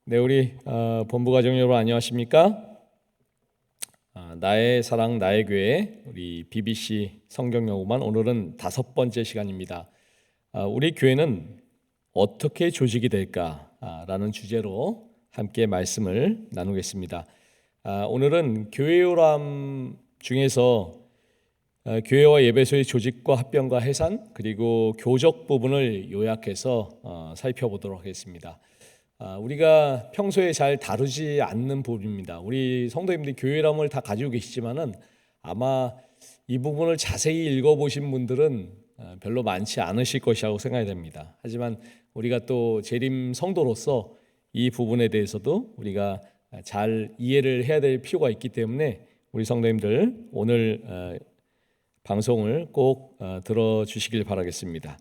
네, 우리 본부 가족 여러분 안녕하십니까? 나의 사랑 나의 교회 우리 BBC 성경 연구반 오늘은 5번째 시간입니다. 우리 교회는 어떻게 조직이 될까라는 주제로 함께 말씀을 나누겠습니다. 오늘은 교회 요람 중에서 교회와 예배소의 조직과 합병과 해산 그리고 교적 부분을 요약해서 살펴보도록 하겠습니다. 우리가 평소에 잘 다루지 않는 부분입니다. 우리 성도님들이 교회람을 다 가지고 계시지만은 아마 이 부분을 자세히 읽어보신 분들은 별로 많지 않으실 것이라고 생각이 됩니다. 하지만 우리가 또 재림 성도로서 이 부분에 대해서도 우리가 잘 이해를 해야 될 필요가 있기 때문에 우리 성도님들 오늘 방송을 꼭 들어주시길 바라겠습니다.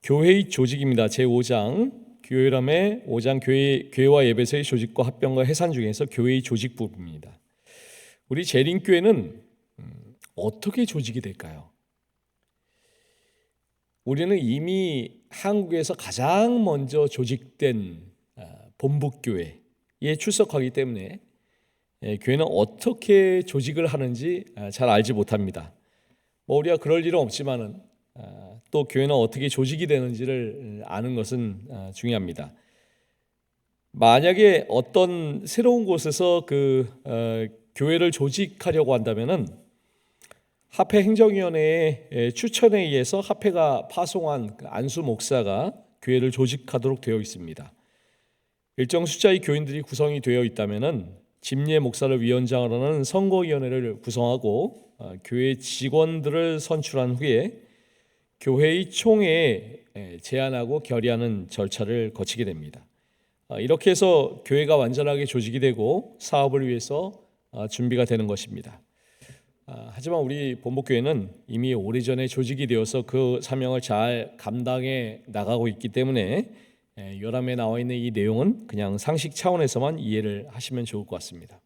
교회의 조직입니다. 제5장 교회람의 5장 교회와 예배소의 조직과 합병과 해산 중에서 교회의 조직 부분입니다. 우리 재림교회는 어떻게 조직이 될까요? 우리는 이미 한국에서 가장 먼저 조직된 본부교회에 출석하기 때문에 교회는 어떻게 조직을 하는지 잘 알지 못합니다. 우리가 그럴 일은 없지만은 또 교회는 어떻게 조직이 되는지를 아는 것은 중요합니다. 만약에 어떤 새로운 곳에서 교회를 조직하려고 한다면은 합회 행정위원회의 추천에 의해서 합회가 파송한 안수 목사가 교회를 조직하도록 되어 있습니다. 일정 숫자의 교인들이 구성이 되어 있다면은 집례 목사를 위원장으로 하는 선거위원회를 구성하고 교회 직원들을 선출한 후에 교회의 총회에 제안하고 결의하는 절차를 거치게 됩니다. 이렇게 해서 교회가 완전하게 조직이 되고 사업을 위해서 준비가 되는 것입니다. 하지만 우리 본부교회는 이미 오래전에 조직이 되어서 그 사명을 잘 감당해 나가고 있기 때문에 요람에 나와 있는 이 내용은 그냥 상식 차원에서만 이해를 하시면 좋을 것 같습니다.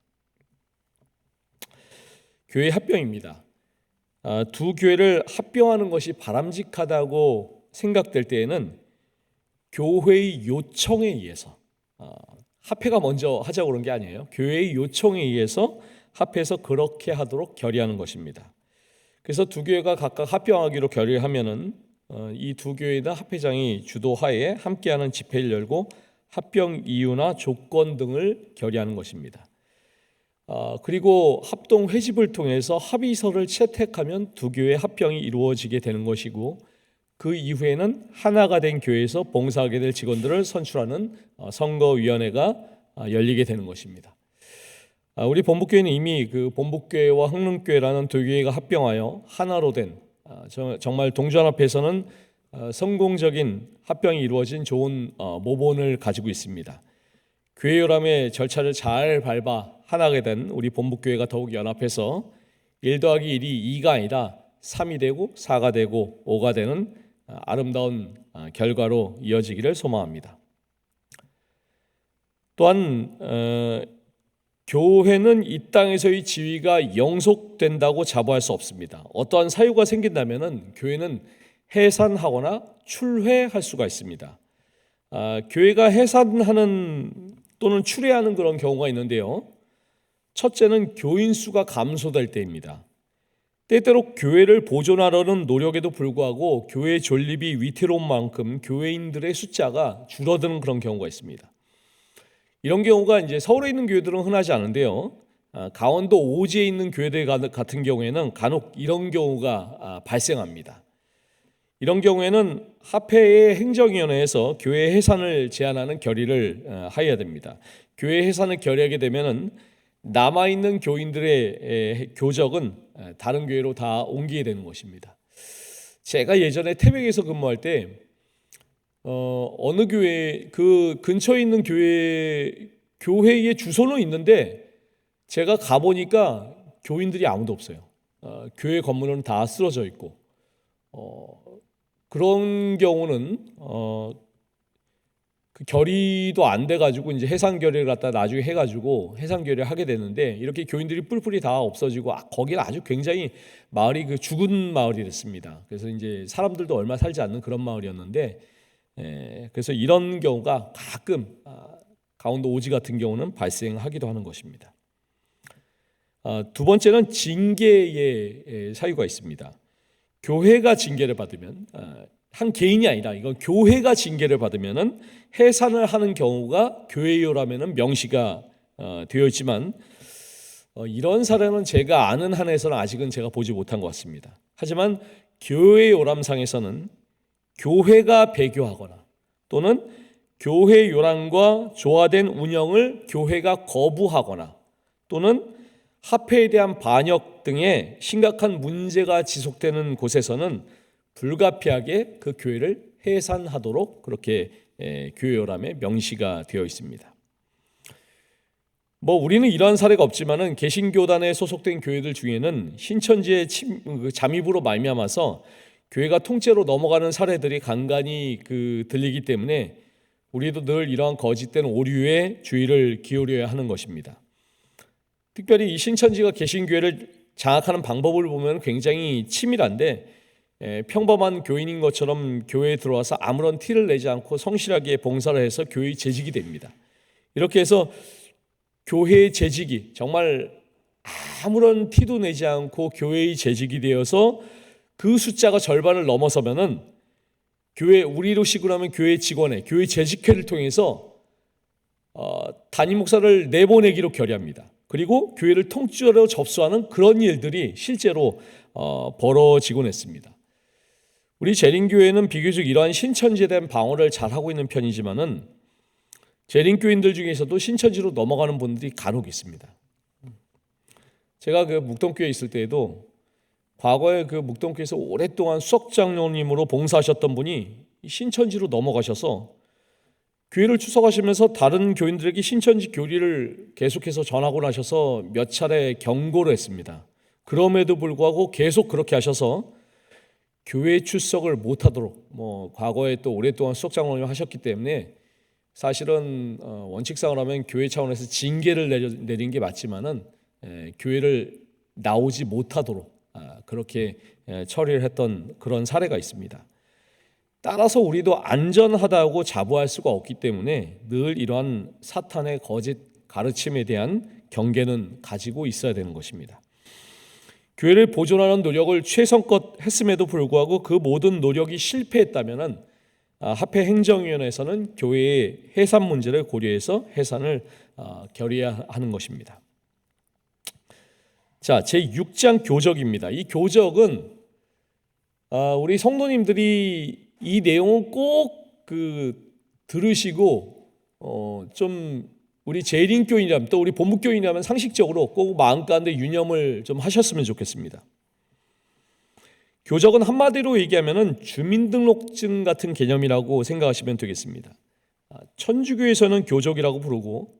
교회 합병입니다. 두 교회를 합병하는 것이 바람직하다고 생각될 때에는 교회의 요청에 의해서 합회가 먼저 하자고 그런 게 아니에요. 교회의 요청에 의해서 합해서 그렇게 하도록 결의하는 것입니다. 그래서 두 교회가 각각 합병하기로 결의하면은 이 두 교회나 합회장이 주도하에 함께하는 집회를 열고 합병 이유나 조건 등을 결의하는 것입니다. 그리고 합동 회집을 통해서 합의서를 채택하면 두 교회의 합병이 이루어지게 되는 것이고 그 이후에는 하나가 된 교회에서 봉사하게 될 직원들을 선출하는 선거위원회가 열리게 되는 것입니다. 우리 본부교회는 이미 그 본부교회와 흥릉교회라는 두 교회가 합병하여 하나로 된 정말 동전앞에서는 성공적인 합병이 이루어진 좋은 모본을 가지고 있습니다. 교회 요람의 절차를 잘 밟아 하나가 된 우리 본부교회가 더욱 연합해서 1 더하기 1이 2가 아니라 3이 되고 4가 되고 5가 되는 아름다운 결과로 이어지기를 소망합니다. 또한 교회는 이 땅에서의 지위가 영속된다고 자부할 수 없습니다. 어떠한 사유가 생긴다면 교회는 해산하거나 출회할 수가 있습니다. 교회가 해산하는 또는 출회하는 그런 경우가 있는데요. 첫째는 교인 수가 감소될 때입니다. 때때로 교회를 보존하려는 노력에도 불구하고 교회 존립이 위태로운 만큼 교회인들의 숫자가 줄어드는 그런 경우가 있습니다. 이런 경우가 이제 서울에 있는 교회들은 흔하지 않은데요. 강원도 오지에 있는 교회들 같은 경우에는 간혹 이런 경우가 발생합니다. 이런 경우에는 합회의 행정위원회에서 교회 해산을 제안하는 결의를 하여야 됩니다. 교회 해산을 결의하게 되면은 남아있는 교인들의 교적은 다른 교회로 다 옮기게 되는 것입니다. 제가 예전에 태백에서 근무할 때 어느 교회 그 근처에 있는 교회의 주소는 있는데 제가 가보니까 교인들이 아무도 없어요. 교회 건물은 다 쓰러져 있고 그런 경우는 그 결의도 안 돼가지고 이제 해산 결의를 갖다 나중에 해가지고 해산 결의를 하게 되는데 이렇게 교인들이 뿔뿔이 다 없어지고 거기는 아주 굉장히 마을이 그 죽은 마을이 됐습니다. 그래서 이제 사람들도 얼마 살지 않는 그런 마을이었는데 그래서 이런 경우가 가끔 강원도 오지 같은 경우는 발생하기도 하는 것입니다. 두 번째는 징계의 사유가 있습니다. 교회가 징계를 받으면 한 개인이 아니라 이건 교회가 징계를 받으면은 해산을 하는 경우가 교회요라면은 명시가 되어 있지만 이런 사례는 제가 아는 한에서는 아직은 제가 보지 못한 것 같습니다. 하지만 교회 요람상에서는 교회가 배교하거나 또는 교회 요람과 조화된 운영을 교회가 거부하거나 또는 합회에 대한 반역 등의 심각한 문제가 지속되는 곳에서는 불가피하게 그 교회를 해산하도록 그렇게 교회 요람에 명시가 되어 있습니다. 우리는 이러한 사례가 없지만은 개신교단에 소속된 교회들 중에는 신천지의 잠입으로 말미암아서 교회가 통째로 넘어가는 사례들이 간간히 들리기 때문에 우리도 늘 이러한 거짓된 오류에 주의를 기울여야 하는 것입니다. 특별히 이 신천지가 개신교회를 장악하는 방법을 보면 굉장히 치밀한데 평범한 교인인 것처럼 교회에 들어와서 아무런 티를 내지 않고 성실하게 봉사를 해서 교회의 재직이 됩니다. 이렇게 해서 교회의 재직이 정말 아무런 티도 내지 않고 교회의 재직이 되어서 그 숫자가 절반을 넘어서면은 교회 우리로 식으로 하면 교회 직원의 교회 재직회를 통해서 담임 목사를 내보내기로 결의합니다. 그리고 교회를 통째로 접수하는 그런 일들이 실제로 벌어지곤 했습니다. 우리 재림교회는 비교적 이러한 신천지에 대한 방어를 잘하고 있는 편이지만은 재림교인들 중에서도 신천지로 넘어가는 분들이 간혹 있습니다. 제가 묵동교회에 있을 때에도 과거에 묵동교회에서 오랫동안 수석장로님으로 봉사하셨던 분이 신천지로 넘어가셔서 교회를 추석하시면서 다른 교인들에게 신천지 교리를 계속해서 전하고 나셔서 몇 차례 경고를 했습니다. 그럼에도 불구하고 계속 그렇게 하셔서 교회 출석을 못하도록 과거에 또 오랫동안 수석장로님 하셨기 때문에 사실은 원칙상으로 하면 교회 차원에서 징계를 내린 게 맞지만은 교회를 나오지 못하도록 그렇게 처리를 했던 그런 사례가 있습니다. 따라서 우리도 안전하다고 자부할 수가 없기 때문에 늘 이러한 사탄의 거짓 가르침에 대한 경계는 가지고 있어야 되는 것입니다. 교회를 보존하는 노력을 최선껏 했음에도 불구하고 그 모든 노력이 실패했다면은 합회 행정위원회에서는 교회의 해산 문제를 고려해서 해산을 결의해야 하는 것입니다. 자, 제6장 교적입니다. 이 교적은 우리 성도님들이 이 내용은 꼭 들으시고 좀 우리 재림교인이라면 또 우리 본부교인이라면 상식적으로 꼭 마음 가운데 유념을 좀 하셨으면 좋겠습니다. 교적은 한마디로 얘기하면은 주민등록증 같은 개념이라고 생각하시면 되겠습니다. 천주교에서는 교적이라고 부르고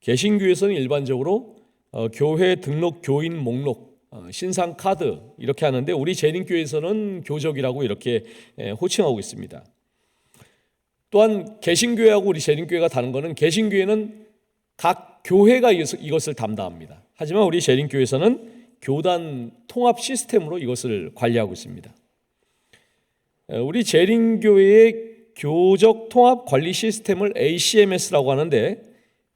개신교에서는 일반적으로 교회 등록 교인 목록, 신상 카드 이렇게 하는데 우리 재림교에서는 교적이라고 이렇게 호칭하고 있습니다. 또한 개신교회하고 우리 재림교회가 다른 것은 개신교회는 각 교회가 이것을 담당합니다. 하지만 우리 재림교회에서는 교단 통합 시스템으로 이것을 관리하고 있습니다. 우리 재림교회의 교적 통합 관리 시스템을 ACMS라고 하는데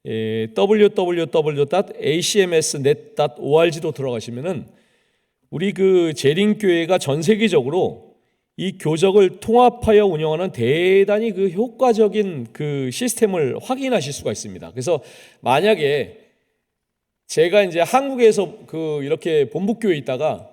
www.acmsnet.org로 들어가시면은 우리 재림교회가 전 세계적으로 이 교적을 통합하여 운영하는 대단히 효과적인 시스템을 확인하실 수가 있습니다. 그래서 만약에 제가 이제 한국에서 이렇게 본부교회에 있다가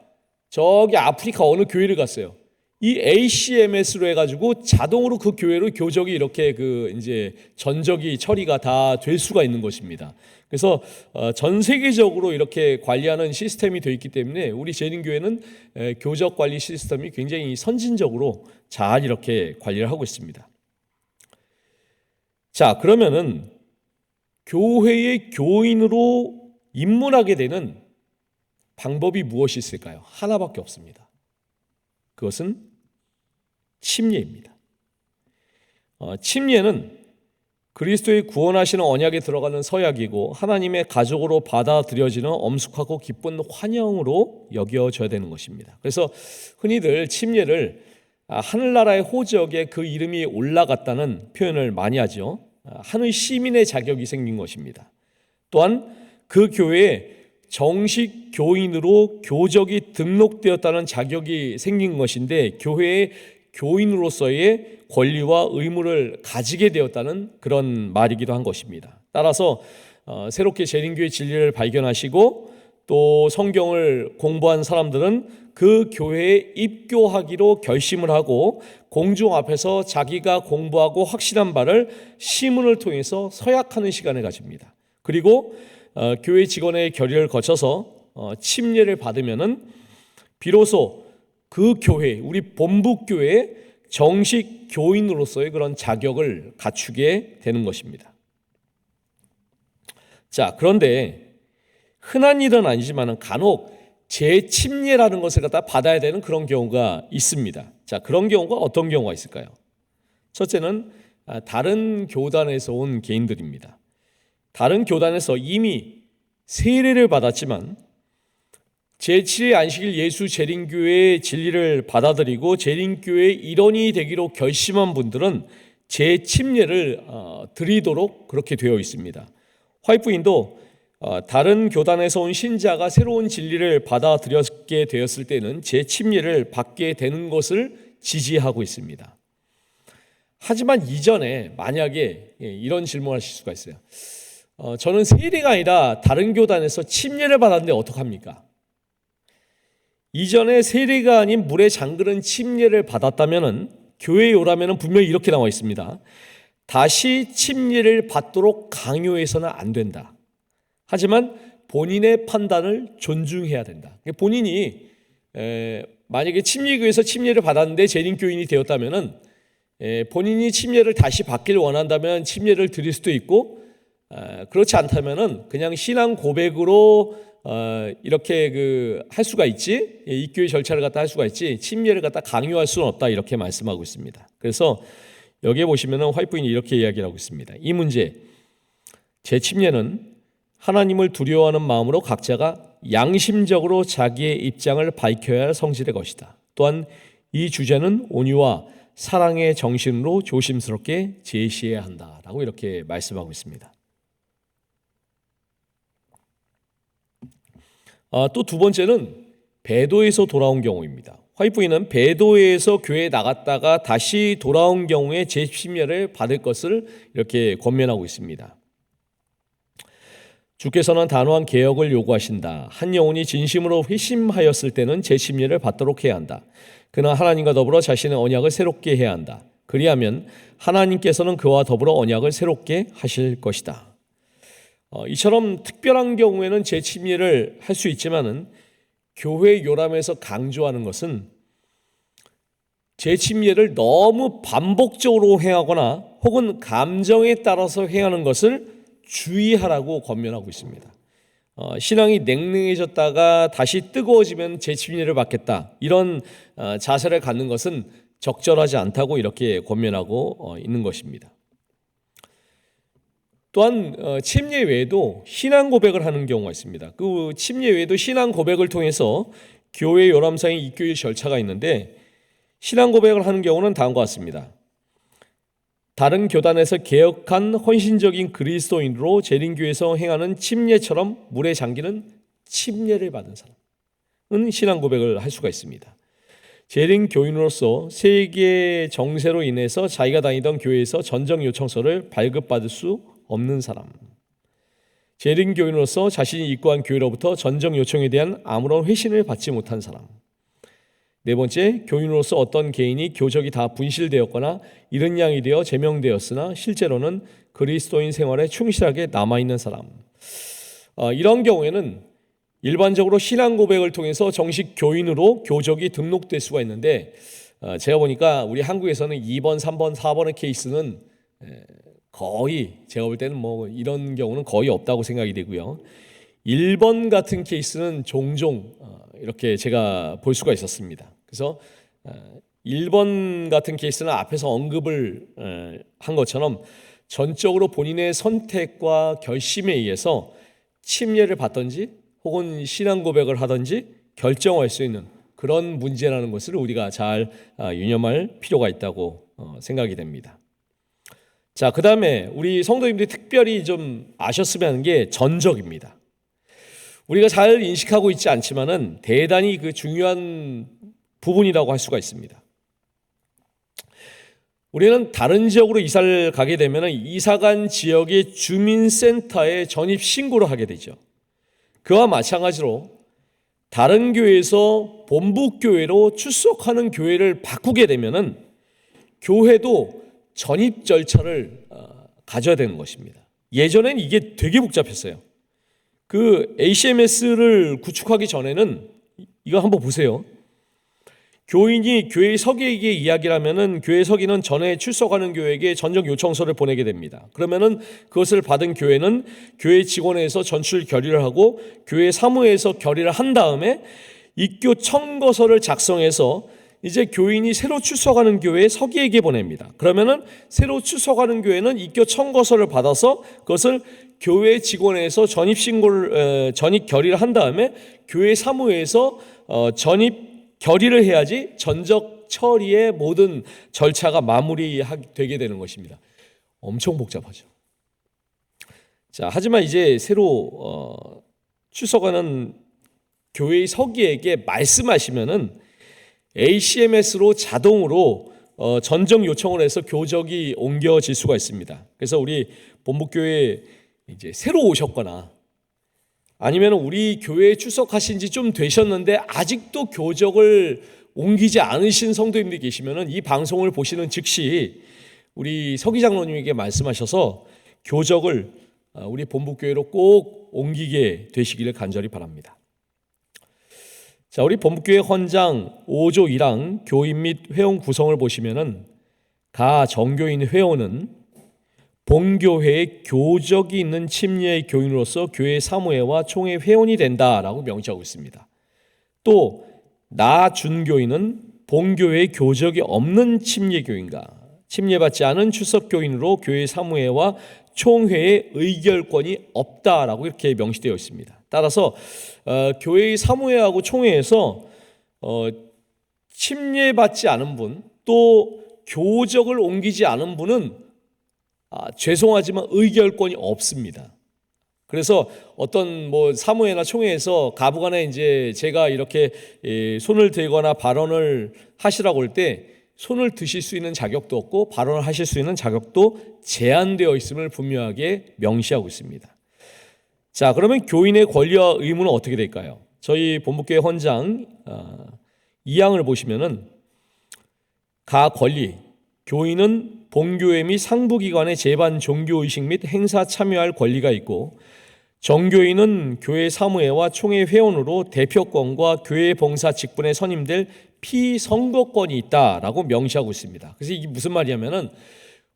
저기 아프리카 어느 교회를 갔어요. 이 ACMS로 해가지고 자동으로 그 교회로 교적이 이렇게 이제 전적이 처리가 다 될 수가 있는 것입니다. 그래서 전 세계적으로 이렇게 관리하는 시스템이 되어 있기 때문에 우리 재림교회는 교적 관리 시스템이 굉장히 선진적으로 잘 이렇게 관리를 하고 있습니다. 자, 그러면은 교회의 교인으로 입문하게 되는 방법이 무엇이 있을까요? 하나밖에 없습니다. 그것은 침례입니다. 침례는 그리스도의 구원하시는 언약에 들어가는 서약이고 하나님의 가족으로 받아들여지는 엄숙하고 기쁜 환영으로 여겨져야 되는 것입니다. 그래서 흔히들 침례를 하늘나라의 호적에 그 이름이 올라갔다는 표현을 많이 하죠. 하늘 시민의 자격이 생긴 것입니다. 또한 그 교회에 정식 교인으로 교적이 등록되었다는 자격이 생긴 것인데 교회의 교인으로서의 권리와 의무를 가지게 되었다는 그런 말이기도 한 것입니다. 따라서 새롭게 재림교회 진리를 발견하시고 또 성경을 공부한 사람들은 그 교회에 입교하기로 결심을 하고 공중 앞에서 자기가 공부하고 확신한 바를 시문을 통해서 서약하는 시간을 가집니다. 그리고 교회 직원의 결의를 거쳐서 침례를 받으면은 비로소 그 교회, 우리 본부교회의 정식 교인으로서의 그런 자격을 갖추게 되는 것입니다. 자, 그런데 흔한 일은 아니지만 간혹 재침례라는 것을 갖다 받아야 되는 그런 경우가 있습니다. 자, 그런 경우가 어떤 경우가 있을까요? 첫째는 다른 교단에서 온 개인들입니다. 다른 교단에서 이미 세례를 받았지만 제7회 안식일 예수 재림교회의 진리를 받아들이고 재림교회의 일원이 되기로 결심한 분들은 재침례를 드리도록 그렇게 되어 있습니다. 화이트인도 다른 교단에서 온 신자가 새로운 진리를 받아들였게 되었을 때는 재침례를 받게 되는 것을 지지하고 있습니다. 하지만 이전에 만약에 이런 질문을 하실 수가 있어요. 저는 세례가 아니라 다른 교단에서 침례를 받았는데 어떡합니까? 이전에 세례가 아닌 물에 잠그는 침례를 받았다면 교회에 오라면 분명히 이렇게 나와 있습니다. 다시 침례를 받도록 강요해서는 안 된다. 하지만 본인의 판단을 존중해야 된다. 본인이 만약에 침례교회에서 침례를 받았는데 재림교인이 되었다면 본인이 침례를 다시 받기를 원한다면 침례를 드릴 수도 있고 그렇지 않다면 그냥 신앙 고백으로 이렇게 할 수가 있지, 입교의 절차를 갖다 할 수가 있지 침례를 갖다 강요할 수는 없다 이렇게 말씀하고 있습니다. 그래서 여기에 보시면 화이트인이 이렇게 이야기를 하고 있습니다. 이 문제, 재침례는 하나님을 두려워하는 마음으로 각자가 양심적으로 자기의 입장을 밝혀야 할 성질의 것이다. 또한 이 주제는 온유와 사랑의 정신으로 조심스럽게 제시해야 한다라고 이렇게 말씀하고 있습니다. 또 두 번째는 배도에서 돌아온 경우입니다. 화이트인은 배도에서 교회에 나갔다가 다시 돌아온 경우에 재침례를 받을 것을 이렇게 권면하고 있습니다. 주께서는 단호한 개혁을 요구하신다. 한 영혼이 진심으로 회심하였을 때는 재침례를 받도록 해야 한다. 그는 하나님과 더불어 자신의 언약을 새롭게 해야 한다. 그리하면 하나님께서는 그와 더불어 언약을 새롭게 하실 것이다. 이처럼 특별한 경우에는 재침례를 할 수 있지만은 교회 요람에서 강조하는 것은 재침례를 너무 반복적으로 행하거나 혹은 감정에 따라서 행하는 것을 주의하라고 권면하고 있습니다. 신앙이 냉랭해졌다가 다시 뜨거워지면 재침례를 받겠다 이런 자세를 갖는 것은 적절하지 않다고 이렇게 권면하고 있는 것입니다. 또한 침례 외에도 신앙 고백을 하는 경우가 있습니다. 그 침례 외에도 신앙 고백을 통해서 교회 요람상의 입교의 절차가 있는데 신앙 고백을 하는 경우는 다음과 같습니다. 다른 교단에서 개혁한 헌신적인 그리스도인으로 재림교회에서 행하는 침례처럼 물에 잠기는 침례를 받은 사람은 신앙 고백을 할 수가 있습니다. 재림교인으로서 세계 정세로 인해서 자기가 다니던 교회에서 전적 요청서를 발급받을 수 없는 사람, 재림교인으로서 자신이 입고한 교회로부터 전적 요청에 대한 아무런 회신을 받지 못한 사람, 네 번째, 교인으로서 어떤 개인이 교적이 다 분실되었거나 이른 양이 되어 제명되었으나 실제로는 그리스도인 생활에 충실하게 남아있는 사람. 이런 경우에는 일반적으로 신앙 고백을 통해서 정식 교인으로 교적이 등록될 수가 있는데 제가 보니까 우리 한국에서는 2번, 3번, 4번의 케이스는 거의 제가 볼 때는 뭐 이런 경우는 거의 없다고 생각이 되고요. 1번 같은 케이스는 종종 이렇게 제가 볼 수가 있었습니다. 그래서 1번 같은 케이스는 앞에서 언급을 한 것처럼 전적으로 본인의 선택과 결심에 의해서 침례를 받든지 혹은 신앙 고백을 하든지 결정할 수 있는 그런 문제라는 것을 우리가 잘 유념할 필요가 있다고 생각이 됩니다. 자, 그 다음에 우리 성도님들이 특별히 좀 아셨으면 하는 게 전적입니다. 우리가 잘 인식하고 있지 않지만은 대단히 그 중요한 부분이라고 할 수가 있습니다. 우리는 다른 지역으로 이사를 가게 되면 이사간 지역의 주민센터에 전입 신고를 하게 되죠. 그와 마찬가지로 다른 교회에서 본부교회로 출석하는 교회를 바꾸게 되면 교회도 전입 절차를 가져야 되는 것입니다. 예전엔 이게 되게 복잡했어요. 그 ACMS를 구축하기 전에는 이거 한번 보세요. 교인이 교회 서기에게 이야기를 하면은 교회 서기는 전에 출석하는 교회에게 전적 요청서를 보내게 됩니다. 그러면은 그것을 받은 교회는 교회 직원에서 전출 결의를 하고 교회 사무에서 결의를 한 다음에 입교 청거서를 작성해서 이제 교인이 새로 출석하는 교회 서기에게 보냅니다. 그러면은 새로 출석하는 교회는 입교 청거서를 받아서 그것을 교회 직원에서 전입 결의를 한 다음에 교회 사무에서 전입 결의를 해야지 전적 처리의 모든 절차가 마무리되게 되는 것입니다. 엄청 복잡하죠. 자, 하지만 이제 새로 출석하는 교회의 서기에게 말씀하시면은 ACMS로 자동으로 전적 요청을 해서 교적이 옮겨질 수가 있습니다. 그래서 우리 본부교회 이제 새로 오셨거나 아니면 우리 교회에 출석하신 지 좀 되셨는데 아직도 교적을 옮기지 않으신 성도님들이 계시면 이 방송을 보시는 즉시 우리 서기장로님에게 말씀하셔서 교적을 우리 본부교회로 꼭 옮기게 되시기를 간절히 바랍니다. 자, 우리 본부교회 헌장 5조 1항 교인 및 회원 구성을 보시면은 가 정교인 회원은 본교회에 교적이 있는 침례의 교인으로서 교회 사무회와 총회 회원이 된다라고 명시하고 있습니다. 또 나 준교인은 본교회에 교적이 없는 침례교인과 침례받지 않은 출석교인으로 교회 사무회와 총회의 의결권이 없다라고 이렇게 명시되어 있습니다. 따라서 교회의 사무회하고 총회에서 침례받지 않은 분, 또 교적을 옮기지 않은 분은 죄송하지만 의결권이 없습니다. 그래서 어떤 사무회나 총회에서 가부간에 이제 제가 이렇게 손을 들거나 발언을 하시라고 할 때 손을 드실 수 있는 자격도 없고 발언을 하실 수 있는 자격도 제한되어 있음을 분명하게 명시하고 있습니다. 자, 그러면 교인의 권리와 의무는 어떻게 될까요? 저희 본부교회 헌장 2항을 보시면은 가 권리, 교인은 본교회 및 상부기관의 재반 종교의식 및 행사 참여할 권리가 있고 정교인은 교회 사무회와 총회 회원으로 대표권과 교회 봉사 직분에 선임될 피선거권이 있다라고 명시하고 있습니다. 그래서 이게 무슨 말이냐면은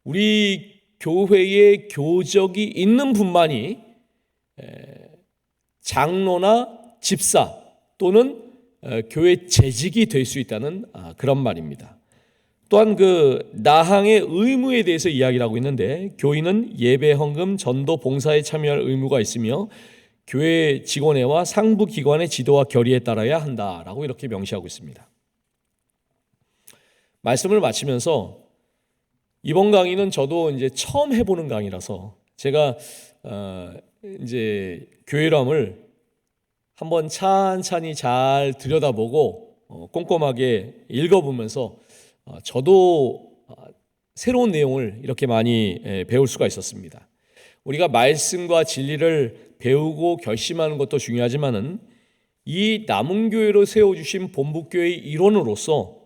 우리 교회에 교적이 있는 분만이 장로나 집사 또는 교회 재직이 될 수 있다는 그런 말입니다. 또한 그 나항의 의무에 대해서 이야기를 하고 있는데 교인은 예배, 헌금, 전도, 봉사에 참여할 의무가 있으며 교회 직원회와 상부 기관의 지도와 결의에 따라야 한다라고 이렇게 명시하고 있습니다. 말씀을 마치면서 이번 강의는 저도 이제 처음 해보는 강의라서 제가 이제 교회람을 한번 찬찬히 잘 들여다보고 꼼꼼하게 읽어보면서 저도 새로운 내용을 이렇게 많이 배울 수가 있었습니다. 우리가 말씀과 진리를 배우고 결심하는 것도 중요하지만은 이 남은교회로 세워주신 본부교회의 일원으로서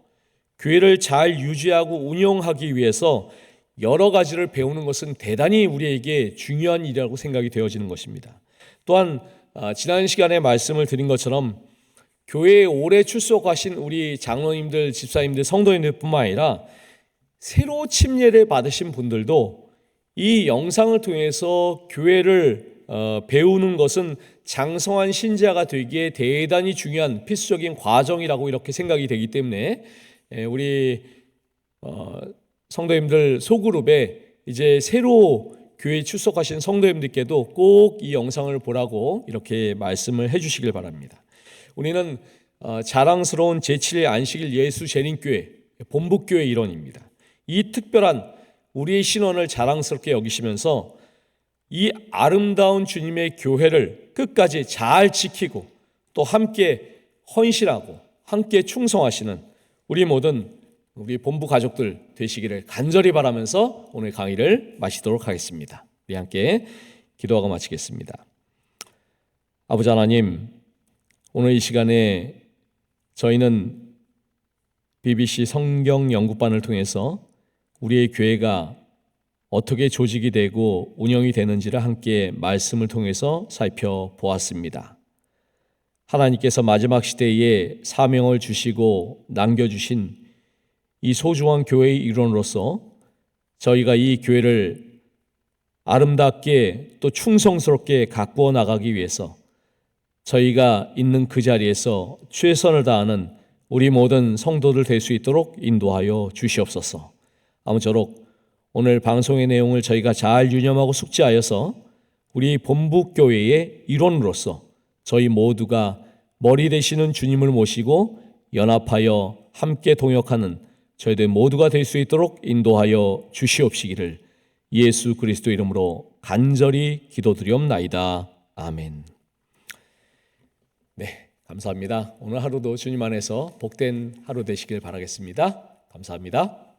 교회를 잘 유지하고 운영하기 위해서 여러 가지를 배우는 것은 대단히 우리에게 중요한 일이라고 생각이 되어지는 것입니다. 또한 지난 시간에 말씀을 드린 것처럼 교회에 오래 출석하신 우리 장로님들, 집사님들, 성도님들뿐만 아니라 새로 침례를 받으신 분들도 이 영상을 통해서 교회를 배우는 것은 장성한 신자가 되기에 대단히 중요한 필수적인 과정이라고 이렇게 생각이 되기 때문에 우리 성도님들 소그룹에 이제 새로 교회에 출석하신 성도님들께도 꼭 이 영상을 보라고 이렇게 말씀을 해주시길 바랍니다. 우리는 자랑스러운 제7일 안식일 예수 재림교회 본부교회 일원입니다. 이 특별한 우리의 신원을 자랑스럽게 여기시면서 이 아름다운 주님의 교회를 끝까지 잘 지키고 또 함께 헌신하고 함께 충성하시는 우리 모든 우리 본부 가족들 되시기를 간절히 바라면서 오늘 강의를 마치도록 하겠습니다. 우리 함께 기도하고 마치겠습니다. 아버지 하나님, 오늘 이 시간에 저희는 BBC 성경 연구반을 통해서 우리의 교회가 어떻게 조직이 되고 운영이 되는지를 함께 말씀을 통해서 살펴보았습니다. 하나님께서 마지막 시대에 사명을 주시고 남겨주신 이 소중한 교회의 일원으로서 저희가 이 교회를 아름답게 또 충성스럽게 가꾸어 나가기 위해서 저희가 있는 그 자리에서 최선을 다하는 우리 모든 성도들 될 수 있도록 인도하여 주시옵소서. 아무쪼록 오늘 방송의 내용을 저희가 잘 유념하고 숙지하여서 우리 본부교회의 일원으로서 저희 모두가 머리 되시는 주님을 모시고 연합하여 함께 동역하는 저희들 모두가 될 수 있도록 인도하여 주시옵시기를 예수 그리스도 이름으로 간절히 기도드리옵나이다. 아멘. 네, 감사합니다. 오늘 하루도 주님 안에서 복된 하루 되시길 바라겠습니다. 감사합니다.